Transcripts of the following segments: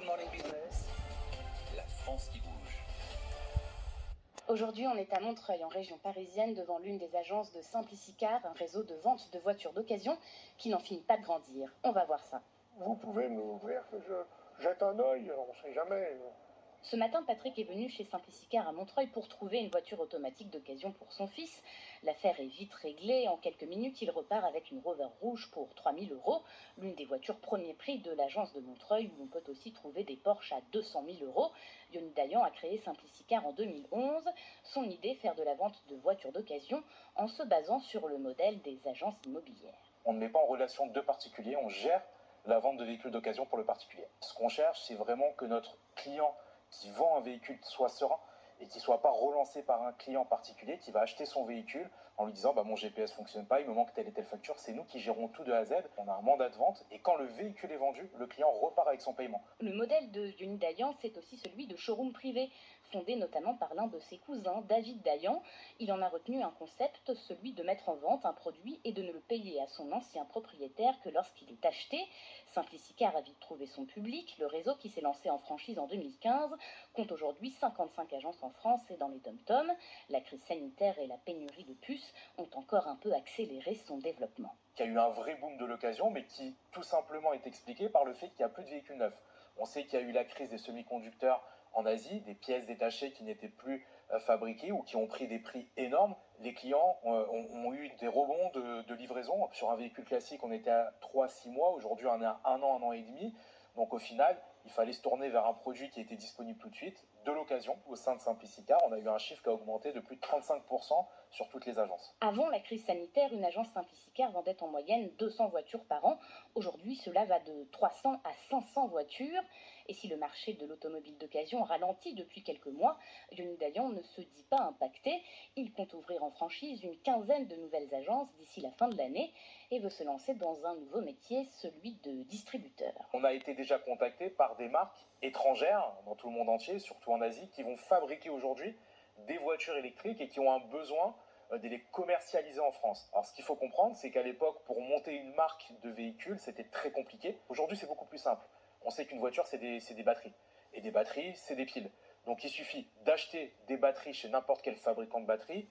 Good morning business. La France qui bouge. Aujourd'hui, on est à Montreuil, en région parisienne, devant l'une des agences de Simplicicar, un réseau de vente de voitures d'occasion qui n'en finit pas de grandir. On va voir ça. Vous pouvez m'ouvrir que je jette un œil, on ne sait jamais. Ce matin, Patrick est venu chez Simplicicar à Montreuil pour trouver une voiture automatique d'occasion pour son fils. L'affaire est vite réglée. En quelques minutes, il repart avec une Rover rouge pour 3 000 €, l'une des voitures premier prix de l'agence de Montreuil, où on peut aussi trouver des Porsche à 200 000 €. Yoni Dayan a créé Simplicicar en 2011. Son idée, faire de la vente de voitures d'occasion en se basant sur le modèle des agences immobilières. On ne met pas en relation deux particuliers, on gère la vente de véhicules d'occasion pour le particulier. Ce qu'on cherche, c'est vraiment que notre client qui vend un véhicule soit serein et qui ne soit pas relancé par un client particulier qui va acheter son véhicule en lui disant mon GPS ne fonctionne pas, il me manque telle et telle facture. C'est nous qui gérons tout de A à Z. On a un mandat de vente et quand le véhicule est vendu, le client repart avec son paiement. Le modèle de Yoni Dayan, c'est aussi celui de showroom privé, fondé notamment par l'un de ses cousins, David Dayan. Il en a retenu un concept, celui de mettre en vente un produit et de ne le payer à son ancien propriétaire que lorsqu'il est acheté. Simplicicar a vite trouvé son public. Le réseau, qui s'est lancé en franchise en 2015, compte aujourd'hui 55 agences en France et dans les dom-toms. La crise sanitaire et la pénurie de puces ont encore un peu accéléré son développement. Il y a eu un vrai boom de l'occasion, mais qui tout simplement est expliqué par le fait qu'il n'y a plus de véhicules neufs. On sait qu'il y a eu la crise des semi-conducteurs en Asie, des pièces détachées qui n'étaient plus fabriquées ou qui ont pris des prix énormes. Les clients ont eu des rebonds de livraison. Sur un véhicule classique, on était à 3-6 mois. Aujourd'hui, on est à 1 an et demi. Donc au final, il fallait se tourner vers un produit qui était disponible tout de suite, de l'occasion. Au sein de Simplicicar, on a eu un chiffre qui a augmenté de plus de 35% sur toutes les agences. Avant la crise sanitaire, une agence Simplicicar vendait en moyenne 200 voitures par an. Aujourd'hui, cela va de 300 à 500 voitures. Et si le marché de l'automobile d'occasion ralentit depuis quelques mois, Yoni Dayan ne se dit pas impacté. Il compte ouvrir en franchise une quinzaine de nouvelles agences d'ici la fin de l'année et veut se lancer dans un nouveau métier, celui de distributeur. On a été déjà contacté par des marques étrangères dans tout le monde entier, surtout en Asie, qui vont fabriquer aujourd'hui des voitures électriques et qui ont un besoin de les commercialiser en France. Alors ce qu'il faut comprendre, c'est qu'à l'époque, pour monter une marque de véhicule, c'était très compliqué. Aujourd'hui, c'est beaucoup plus simple. On sait qu'une voiture, c'est des batteries. Et des batteries, c'est des piles. Donc il suffit d'acheter des batteries chez n'importe quel fabricant de batteries,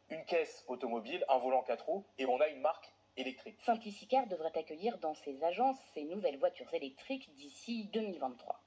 une caisse automobile, un volant 4 roues, et on a une marque électrique. Simplicicar devrait accueillir dans ses agences ces nouvelles voitures électriques d'ici 2023.